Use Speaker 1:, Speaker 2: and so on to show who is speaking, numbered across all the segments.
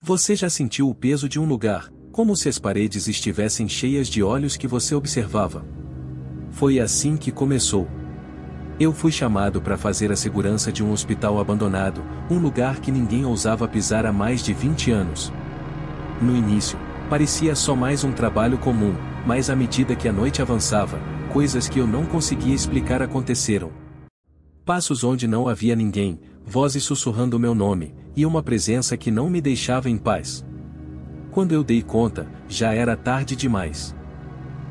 Speaker 1: Você já sentiu o peso de um lugar, como se as paredes estivessem cheias de olhos que você observava? Foi assim que começou. Eu fui chamado para fazer a segurança de um hospital abandonado, um lugar que ninguém ousava pisar há mais de 20 anos. No início, parecia só mais um trabalho comum, mas à medida que a noite avançava, coisas que eu não conseguia explicar aconteceram. Passos onde não havia ninguém, vozes sussurrando meu nome, e uma presença que não me deixava em paz. Quando eu dei conta, já era tarde demais.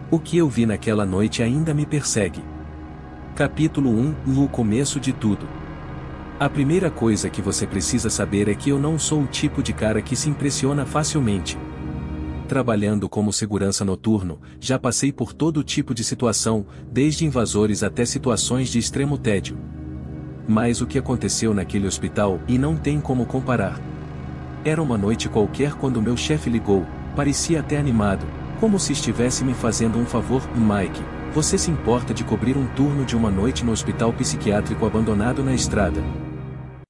Speaker 1: O que eu vi naquela noite ainda me persegue. Capítulo 1 – No começo de tudo. A primeira coisa que você precisa saber é que eu não sou o tipo de cara que se impressiona facilmente. Trabalhando como segurança noturno, já passei por todo tipo de situação, desde invasores até situações de extremo tédio. Mas o que aconteceu naquele hospital, e não tem como comparar. Era uma noite qualquer quando meu chefe ligou, parecia até animado, como se estivesse me fazendo um favor. Mike, você se importa de cobrir um turno de uma noite no hospital psiquiátrico abandonado na estrada?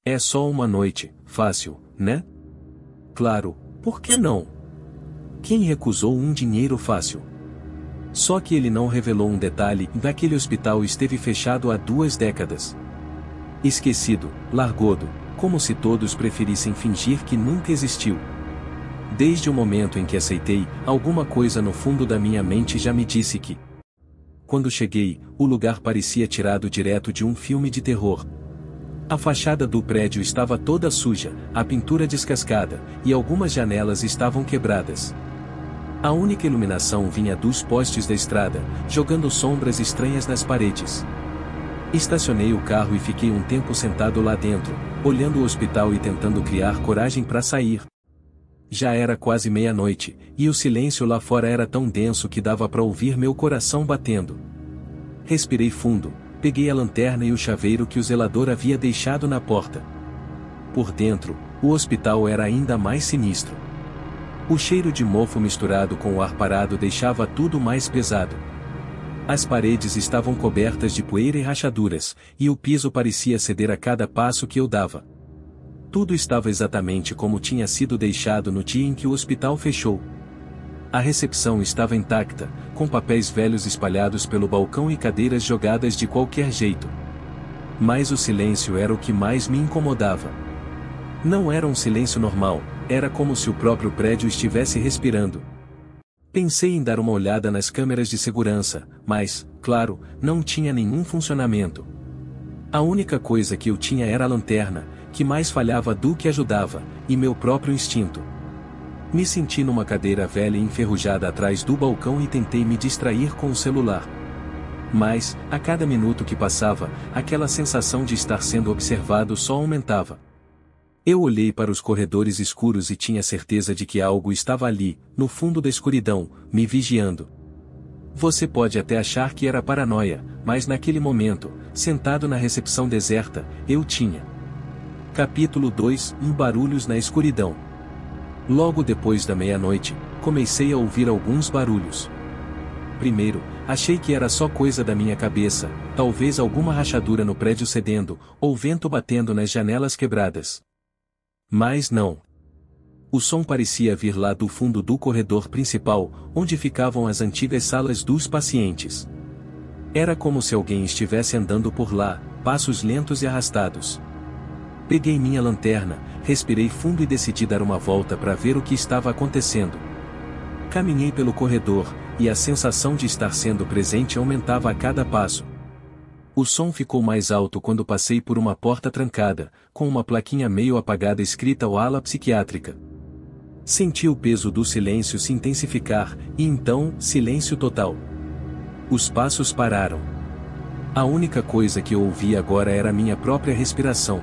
Speaker 1: É só uma noite, fácil, né? Claro, por que não? Quem recusou um dinheiro fácil? Só que ele não revelou um detalhe: daquele hospital esteve fechado há 2 décadas. Esquecido, largado, como se todos preferissem fingir que nunca existiu. Desde o momento em que aceitei, alguma coisa no fundo da minha mente já me disse que, quando cheguei, o lugar parecia tirado direto de um filme de terror. A fachada do prédio estava toda suja, a pintura descascada, e algumas janelas estavam quebradas. A única iluminação vinha dos postes da estrada, jogando sombras estranhas nas paredes. Estacionei o carro e fiquei um tempo sentado lá dentro, olhando o hospital e tentando criar coragem para sair. Já era quase meia-noite, e o silêncio lá fora era tão denso que dava para ouvir meu coração batendo. Respirei fundo, peguei a lanterna e o chaveiro que o zelador havia deixado na porta. Por dentro, o hospital era ainda mais sinistro. O cheiro de mofo misturado com o ar parado deixava tudo mais pesado. As paredes estavam cobertas de poeira e rachaduras, e o piso parecia ceder a cada passo que eu dava. Tudo estava exatamente como tinha sido deixado no dia em que o hospital fechou. A recepção estava intacta, com papéis velhos espalhados pelo balcão e cadeiras jogadas de qualquer jeito. Mas o silêncio era o que mais me incomodava. Não era um silêncio normal, era como se o próprio prédio estivesse respirando. Pensei em dar uma olhada nas câmeras de segurança, mas, claro, não tinha nenhum funcionamento. A única coisa que eu tinha era a lanterna, que mais falhava do que ajudava, e meu próprio instinto. Me senti numa cadeira velha e enferrujada atrás do balcão e tentei me distrair com o celular. Mas, a cada minuto que passava, aquela sensação de estar sendo observado só aumentava. Eu olhei para os corredores escuros e tinha certeza de que algo estava ali, no fundo da escuridão, me vigiando. Você pode até achar que era paranoia, mas naquele momento, sentado na recepção deserta, eu tinha. Capítulo 2 – Barulhos na escuridão. Logo depois da meia-noite, comecei a ouvir alguns barulhos. Primeiro, achei que era só coisa da minha cabeça, talvez alguma rachadura no prédio cedendo, ou vento batendo nas janelas quebradas. Mas não. O som parecia vir lá do fundo do corredor principal, onde ficavam as antigas salas dos pacientes. Era como se alguém estivesse andando por lá, passos lentos e arrastados. Peguei minha lanterna, respirei fundo e decidi dar uma volta para ver o que estava acontecendo. Caminhei pelo corredor, e a sensação de estar sendo presente aumentava a cada passo. O som ficou mais alto quando passei por uma porta trancada, com uma plaquinha meio apagada escrita ala psiquiátrica. Senti o peso do silêncio se intensificar, e então, silêncio total. Os passos pararam. A única coisa que eu ouvia agora era minha própria respiração.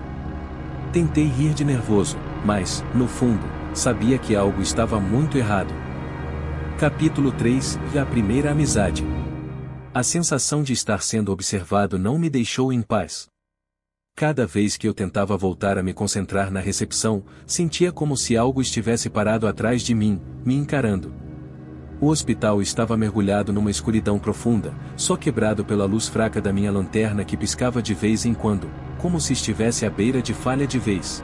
Speaker 1: Tentei rir de nervoso, mas, no fundo, sabia que algo estava muito errado. Capítulo 3 – A primeira amizade. A sensação de estar sendo observado não me deixou em paz. Cada vez que eu tentava voltar a me concentrar na recepção, sentia como se algo estivesse parado atrás de mim, me encarando. O hospital estava mergulhado numa escuridão profunda, só quebrado pela luz fraca da minha lanterna que piscava de vez em quando, como se estivesse à beira de falha de vez.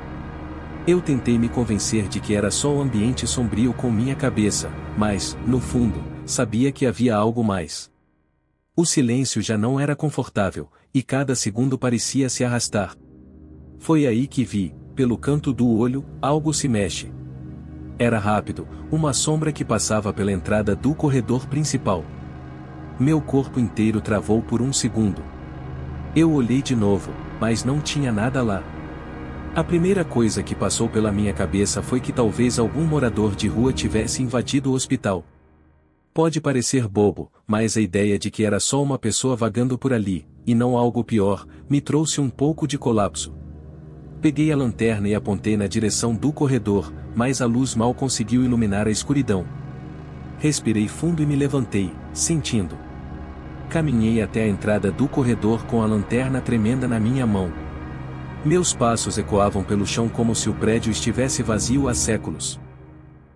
Speaker 1: Eu tentei me convencer de que era só o ambiente sombrio com minha cabeça, mas, no fundo, sabia que havia algo mais. O silêncio já não era confortável, e cada segundo parecia se arrastar. Foi aí que vi, pelo canto do olho, algo se mexe. Era rápido, uma sombra que passava pela entrada do corredor principal. Meu corpo inteiro travou por um segundo. Eu olhei de novo, mas não tinha nada lá. A primeira coisa que passou pela minha cabeça foi que talvez algum morador de rua tivesse invadido o hospital. Pode parecer bobo, mas a ideia de que era só uma pessoa vagando por ali, e não algo pior, me trouxe um pouco de colapso. Peguei a lanterna e apontei na direção do corredor, mas a luz mal conseguiu iluminar a escuridão. Respirei fundo e me levantei, sentindo. Caminhei até a entrada do corredor com a lanterna tremenda na minha mão. Meus passos ecoavam pelo chão como se o prédio estivesse vazio há séculos.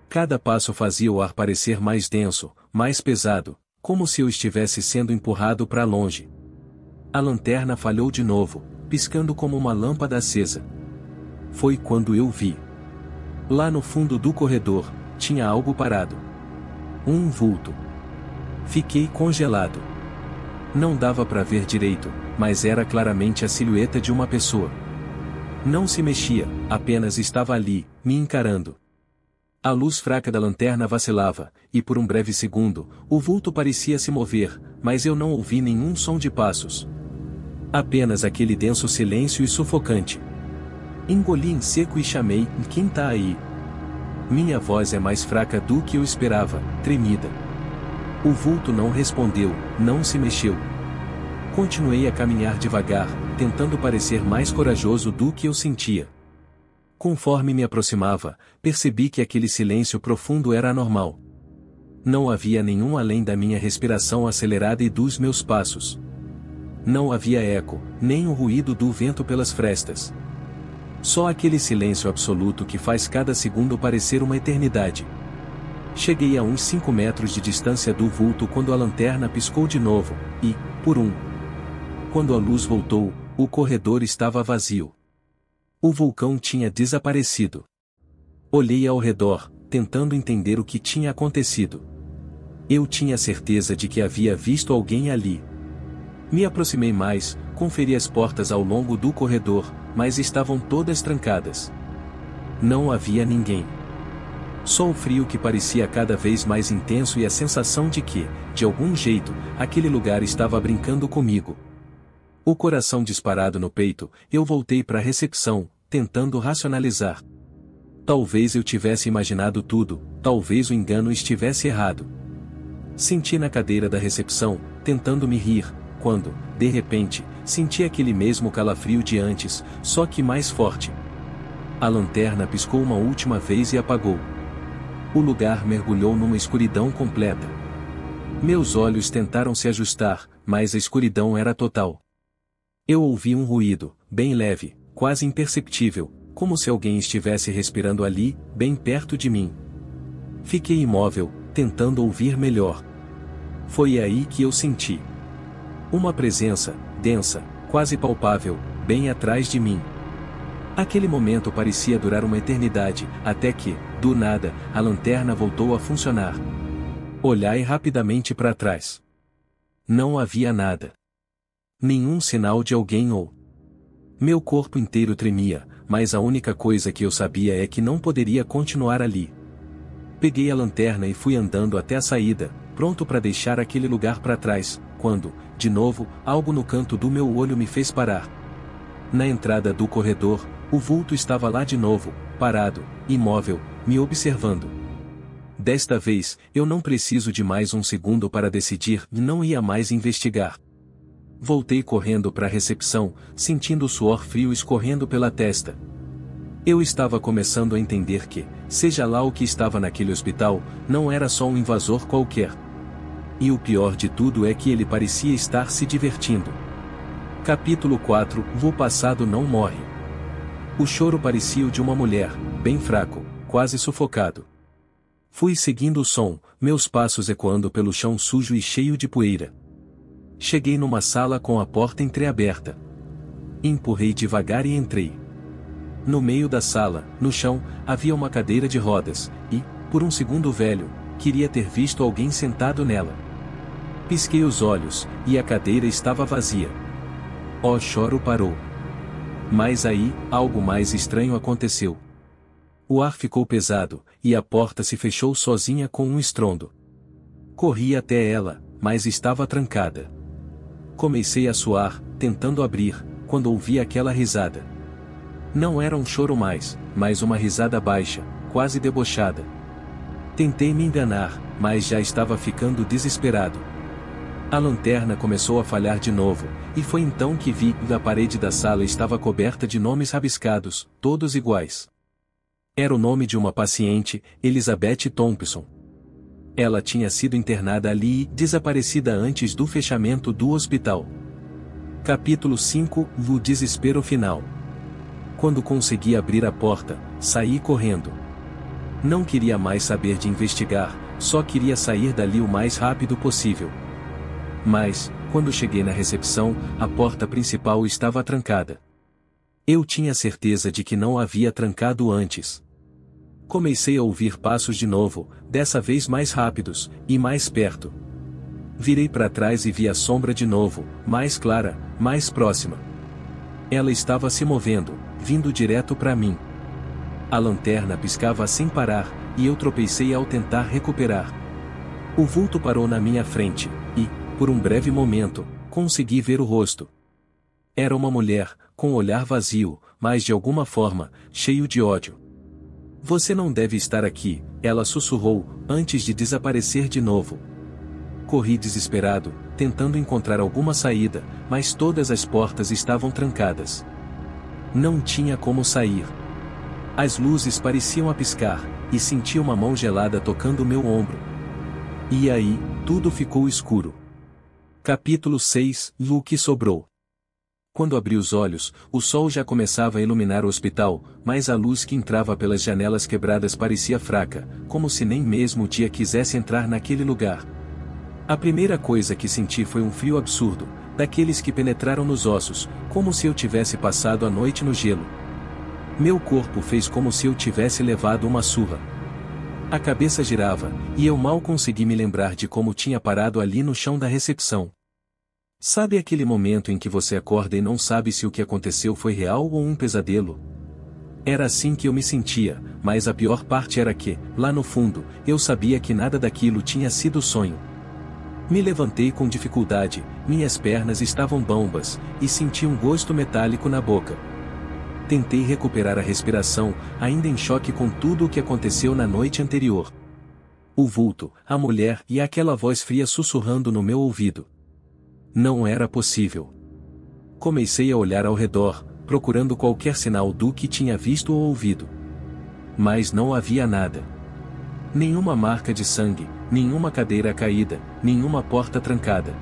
Speaker 1: Cada passo fazia o ar parecer mais denso, mais pesado, como se eu estivesse sendo empurrado para longe. A lanterna falhou de novo, piscando como uma lâmpada acesa. Foi quando eu vi. Lá no fundo do corredor, tinha algo parado. Um vulto. Fiquei congelado. Não dava para ver direito, mas era claramente a silhueta de uma pessoa. Não se mexia, apenas estava ali, me encarando. A luz fraca da lanterna vacilava, e por um breve segundo, o vulto parecia se mover, mas eu não ouvi nenhum som de passos. Apenas aquele denso silêncio e sufocante. Engoli em seco e chamei: "Quem tá aí?" Minha voz é mais fraca do que eu esperava, tremida. O vulto não respondeu, não se mexeu. Continuei a caminhar devagar, tentando parecer mais corajoso do que eu sentia. Conforme me aproximava, percebi que aquele silêncio profundo era anormal. Não havia nenhum além da minha respiração acelerada e dos meus passos. Não havia eco, nem o ruído do vento pelas frestas. Só aquele silêncio absoluto que faz cada segundo parecer uma eternidade. Cheguei a uns 5 metros de distância do vulto quando a lanterna piscou de novo, e, quando a luz voltou, o corredor estava vazio. O vulcão tinha desaparecido. Olhei ao redor, tentando entender o que tinha acontecido. Eu tinha certeza de que havia visto alguém ali. Me aproximei mais, conferi as portas ao longo do corredor, mas estavam todas trancadas. Não havia ninguém. Só o frio que parecia cada vez mais intenso e a sensação de que, de algum jeito, aquele lugar estava brincando comigo. O coração disparado no peito, eu voltei para a recepção, tentando racionalizar. Talvez eu tivesse imaginado tudo, talvez o engano estivesse errado. Senti na cadeira da recepção, tentando me rir, quando, de repente, senti aquele mesmo calafrio de antes, só que mais forte. A lanterna piscou uma última vez e apagou. O lugar mergulhou numa escuridão completa. Meus olhos tentaram se ajustar, mas a escuridão era total. Eu ouvi um ruído, bem leve, quase imperceptível, como se alguém estivesse respirando ali, bem perto de mim. Fiquei imóvel, tentando ouvir melhor. Foi aí que eu senti uma presença, densa, quase palpável, bem atrás de mim. Aquele momento parecia durar uma eternidade, até que, do nada, a lanterna voltou a funcionar. Olhei rapidamente para trás. Não havia nada. Nenhum sinal de alguém ou... Meu corpo inteiro tremia, mas a única coisa que eu sabia é que não poderia continuar ali. Peguei a lanterna e fui andando até a saída, pronto para deixar aquele lugar para trás, quando, de novo, algo no canto do meu olho me fez parar. Na entrada do corredor, o vulto estava lá de novo, parado, imóvel, me observando. Desta vez, eu não preciso de mais um segundo para decidir, não ia mais investigar. Voltei correndo para a recepção, sentindo o suor frio escorrendo pela testa. Eu estava começando a entender que, seja lá o que estava naquele hospital, não era só um invasor qualquer. E o pior de tudo é que ele parecia estar se divertindo. Capítulo 4 O passado não morre. O choro parecia o de uma mulher, bem fraco, quase sufocado. Fui seguindo o som, meus passos ecoando pelo chão sujo e cheio de poeira. Cheguei numa sala com a porta entreaberta. Empurrei devagar e entrei. No meio da sala, no chão, havia uma cadeira de rodas, e, por um segundo o velho, queria ter visto alguém sentado nela. Pisquei os olhos, e a cadeira estava vazia. O choro parou. Mas aí, algo mais estranho aconteceu. O ar ficou pesado, e a porta se fechou sozinha com um estrondo. Corri até ela, mas estava trancada. Comecei a suar, tentando abrir, quando ouvi aquela risada. Não era um choro mais, mas uma risada baixa, quase debochada. Tentei me enganar, mas já estava ficando desesperado. A lanterna começou a falhar de novo, e foi então que vi que a parede da sala estava coberta de nomes rabiscados, todos iguais. Era o nome de uma paciente, Elizabeth Thompson. Ela tinha sido internada ali e desaparecida antes do fechamento do hospital. Capítulo 5 – O desespero final. Quando consegui abrir a porta, saí correndo. Não queria mais saber de investigar, só queria sair dali o mais rápido possível. Mas, quando cheguei na recepção, a porta principal estava trancada. Eu tinha certeza de que não havia trancado antes. Comecei a ouvir passos de novo, dessa vez mais rápidos, e mais perto. Virei para trás e vi a sombra de novo, mais clara, mais próxima. Ela estava se movendo, vindo direto para mim. A lanterna piscava sem parar, e eu tropecei ao tentar recuperar. O vulto parou na minha frente, e, por um breve momento, consegui ver o rosto. Era uma mulher, com o olhar vazio, mas de alguma forma, cheio de ódio. Você não deve estar aqui, ela sussurrou, antes de desaparecer de novo. Corri desesperado, tentando encontrar alguma saída, mas todas as portas estavam trancadas. Não tinha como sair. As luzes pareciam a piscar, e senti uma mão gelada tocando meu ombro. E aí, tudo ficou escuro. Capítulo 6 – O que sobrou. Quando abri os olhos, o sol já começava a iluminar o hospital, mas a luz que entrava pelas janelas quebradas parecia fraca, como se nem mesmo o dia quisesse entrar naquele lugar. A primeira coisa que senti foi um frio absurdo, daqueles que penetraram nos ossos, como se eu tivesse passado a noite no gelo. Meu corpo fez como se eu tivesse levado uma surra. A cabeça girava, e eu mal consegui me lembrar de como tinha parado ali no chão da recepção. Sabe aquele momento em que você acorda e não sabe se o que aconteceu foi real ou um pesadelo? Era assim que eu me sentia, mas a pior parte era que, lá no fundo, eu sabia que nada daquilo tinha sido sonho. Me levantei com dificuldade, minhas pernas estavam bambas, e senti um gosto metálico na boca. Tentei recuperar a respiração, ainda em choque com tudo o que aconteceu na noite anterior. O vulto, a mulher e aquela voz fria sussurrando no meu ouvido. Não era possível. Comecei a olhar ao redor, procurando qualquer sinal do que tinha visto ou ouvido. Mas não havia nada. Nenhuma marca de sangue, nenhuma cadeira caída, nenhuma porta trancada.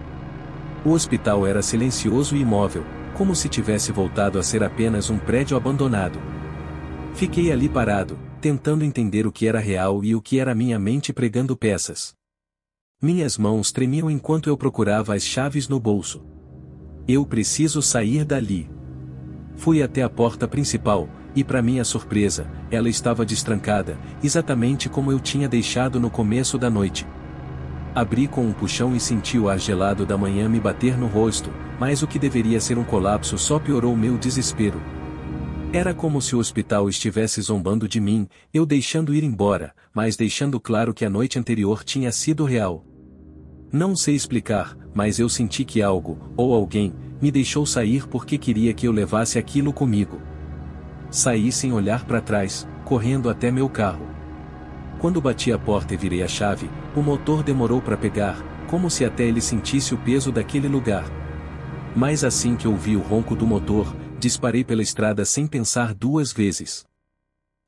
Speaker 1: O hospital era silencioso e imóvel, como se tivesse voltado a ser apenas um prédio abandonado. Fiquei ali parado, tentando entender o que era real e o que era minha mente pregando peças. Minhas mãos tremiam enquanto eu procurava as chaves no bolso. Eu preciso sair dali. Fui até a porta principal, e para minha surpresa, ela estava destrancada, exatamente como eu tinha deixado no começo da noite. Abri com um puxão e senti o ar gelado da manhã me bater no rosto, mas o que deveria ser um colapso só piorou meu desespero. Era como se o hospital estivesse zombando de mim, eu deixando ir embora, mas deixando claro que a noite anterior tinha sido real. Não sei explicar, mas eu senti que algo, ou alguém, me deixou sair porque queria que eu levasse aquilo comigo. Saí sem olhar para trás, correndo até meu carro. Quando bati a porta e virei a chave, o motor demorou para pegar, como se até ele sentisse o peso daquele lugar. Mas assim que ouvi o ronco do motor, disparei pela estrada sem pensar duas vezes.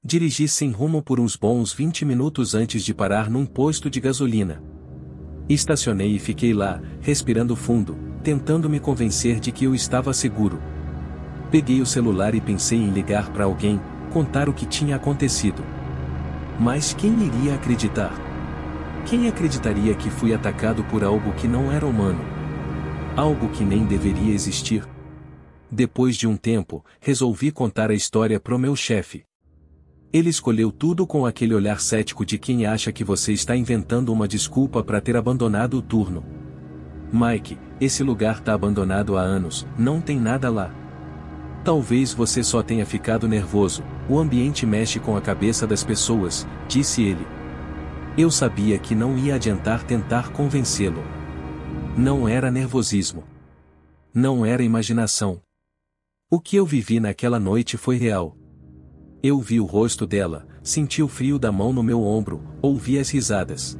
Speaker 1: Dirigi sem rumo por uns bons 20 minutos antes de parar num posto de gasolina. Estacionei e fiquei lá, respirando fundo, tentando me convencer de que eu estava seguro. Peguei o celular e pensei em ligar para alguém, contar o que tinha acontecido. Mas quem iria acreditar? Quem acreditaria que fui atacado por algo que não era humano? Algo que nem deveria existir? Depois de um tempo, resolvi contar a história pro meu chefe. Ele escolheu tudo com aquele olhar cético de quem acha que você está inventando uma desculpa para ter abandonado o turno. Mike, esse lugar tá abandonado há anos, não tem nada lá. Talvez você só tenha ficado nervoso, o ambiente mexe com a cabeça das pessoas, disse ele. Eu sabia que não ia adiantar tentar convencê-lo. Não era nervosismo. Não era imaginação. O que eu vivi naquela noite foi real. Eu vi o rosto dela, senti o frio da mão no meu ombro, ouvi as risadas.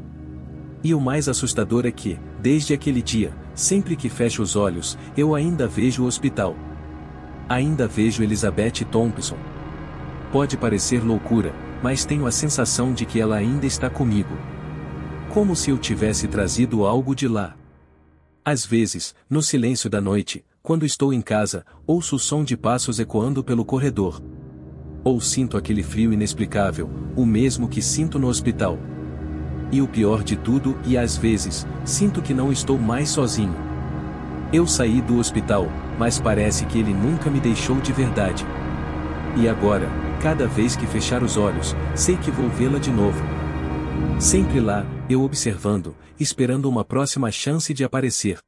Speaker 1: E o mais assustador é que, desde aquele dia, sempre que fecho os olhos, eu ainda vejo o hospital. Ainda vejo Elizabeth Thompson. Pode parecer loucura, mas tenho a sensação de que ela ainda está comigo. Como se eu tivesse trazido algo de lá. Às vezes, no silêncio da noite, quando estou em casa, ouço o som de passos ecoando pelo corredor. Ou sinto aquele frio inexplicável, o mesmo que sinto no hospital. E o pior de tudo, e às vezes, sinto que não estou mais sozinho. Eu saí do hospital, mas parece que ele nunca me deixou de verdade. E agora, cada vez que fechar os olhos, sei que vou vê-la de novo. Sempre lá, eu observando, esperando uma próxima chance de aparecer.